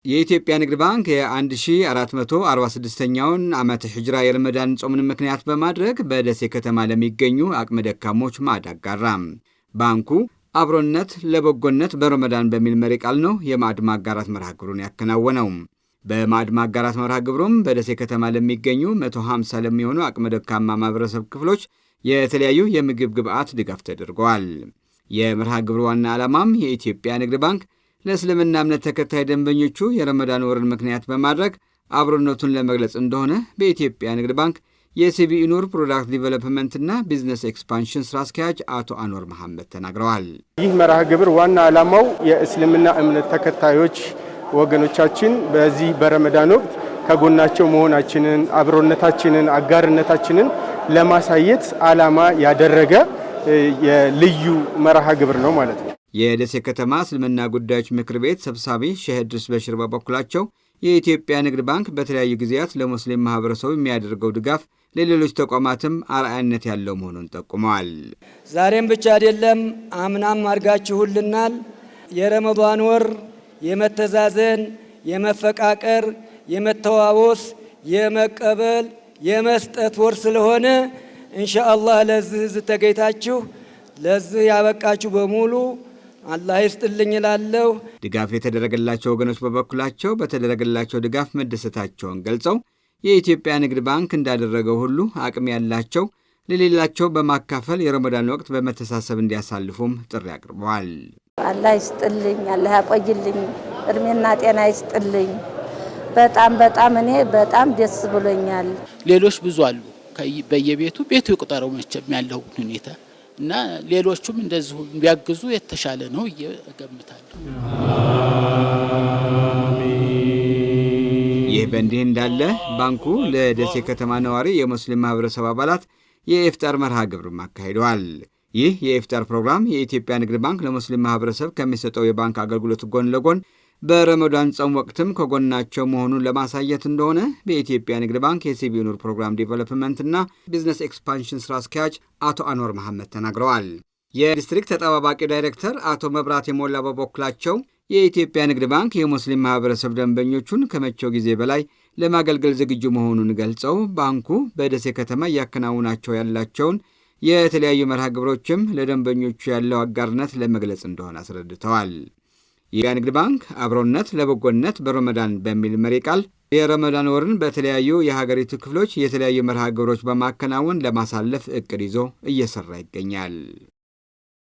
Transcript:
የኢትዮጵያ ንግድ ባንክ የ1446ኛውን ዓመተ ሂጅራ የረመዳን ጾምን ምክንያት በማድረግ በደሴ ከተማ ለሚገኙ አቅመ ደካሞች ማዕድ አጋራ። ባንኩ አብሮነት ለበጎነት በረመዳን በሚል መሪ ቃል ነው የማዕድ ማጋራት መርሃ ግብሩን ያከናወነው። በማዕድ ማጋራት መርሃ ግብሩም በደሴ ከተማ ለሚገኙ 150 ለሚሆኑ አቅመ ደካማ ማህበረሰብ ክፍሎች የተለያዩ የምግብ ግብዓት ድጋፍ ተደርገዋል። የመርሃ ግብሩ ዋና ዓላማም የኢትዮጵያ ንግድ ባንክ ለእስልምና እምነት ተከታይ ደንበኞቹ የረመዳን ወርን ምክንያት በማድረግ አብሮነቱን ለመግለጽ እንደሆነ በኢትዮጵያ ንግድ ባንክ የሲቢኢ ኑር ፕሮዳክት ዲቨሎፕመንትና ቢዝነስ ኤክስፓንሽን ስራ አስኪያጅ አቶ አንወር መሐመድ ተናግረዋል። ይህ መርሃ ግብር ዋና ዓላማው የእስልምና እምነት ተከታዮች ወገኖቻችን በዚህ በረመዳን ወቅት ከጎናቸው መሆናችንን፣ አብሮነታችንን፣ አጋርነታችንን ለማሳየት ዓላማ ያደረገ የልዩ መርሃ ግብር ነው ማለት ነው። የደሴ ከተማ እስልምና ጉዳዮች ምክር ቤት ሰብሳቢ ሼህ ኢድሪስ በሽር በበኩላቸው የኢትዮጵያ ንግድ ባንክ በተለያዩ ጊዜያት ለሙስሊም ማህበረሰቡ የሚያደርገው ድጋፍ ለሌሎች ተቋማትም አርአያነት ያለው መሆኑን ጠቁመዋል። ዛሬም ብቻ አይደለም አምናም አድርጋችሁልናል። የረመዳን ወር የመተዛዘን፣ የመፈቃቀር፣ የመተዋወስ፣ የመቀበል፣ የመስጠት ወር ስለሆነ ኢንሻአላህ ለዚህ ተገይታችሁ ለዚህ ያበቃችሁ በሙሉ አላህ ይስጥልኝ እላለሁ። ድጋፍ የተደረገላቸው ወገኖች በበኩላቸው በተደረገላቸው ድጋፍ መደሰታቸውን ገልጸው የኢትዮጵያ ንግድ ባንክ እንዳደረገው ሁሉ አቅም ያላቸው ለሌላቸው በማካፈል የረመዳን ወቅት በመተሳሰብ እንዲያሳልፉም ጥሪ አቅርበዋል። አላህ ይስጥልኝ፣ አላህ ያቆይልኝ፣ እድሜና ጤና ይስጥልኝ። በጣም እኔ በጣም ደስ ብሎኛል። ሌሎች ብዙ አሉ በየቤቱ ቤቱ ይቆጠረው መቼም ያለው ሁኔታ እና ሌሎቹም እንደዚሁ ቢያግዙ የተሻለ ነው እገምታለሁ። ይህ በእንዲህ እንዳለ ባንኩ ለደሴ ከተማ ነዋሪ የሙስሊም ማህበረሰብ አባላት የኢፍጣር መርሃ ግብር አካሂደዋል። ይህ የኢፍጣር ፕሮግራም የኢትዮጵያ ንግድ ባንክ ለሙስሊም ማህበረሰብ ከሚሰጠው የባንክ አገልግሎት ጎን ለጎን በረመዳን ጾም ወቅትም ከጎናቸው መሆኑን ለማሳየት እንደሆነ በኢትዮጵያ ንግድ ባንክ የሲቢኢ ኑር ፕሮግራም ዲቨሎፕመንትና ቢዝነስ ኤክስፓንሽን ስራ አስኪያጅ አቶ አንወር መሐመድ ተናግረዋል። የዲስትሪክት ተጠባባቂ ዳይሬክተር አቶ መብራት የሞላ በበኩላቸው የኢትዮጵያ ንግድ ባንክ የሙስሊም ማህበረሰብ ደንበኞቹን ከመቼው ጊዜ በላይ ለማገልገል ዝግጁ መሆኑን ገልጸው ባንኩ በደሴ ከተማ እያከናውናቸው ያላቸውን የተለያዩ መርሃ ግብሮችም ለደንበኞቹ ያለው አጋርነት ለመግለጽ እንደሆነ አስረድተዋል። የንግድ ባንክ አብሮነት ለበጎነት በረመዳን በሚል መሪ ቃል የረመዳን ወርን በተለያዩ የሀገሪቱ ክፍሎች የተለያዩ መርሃ ግብሮች በማከናወን ለማሳለፍ እቅድ ይዞ እየሰራ ይገኛል።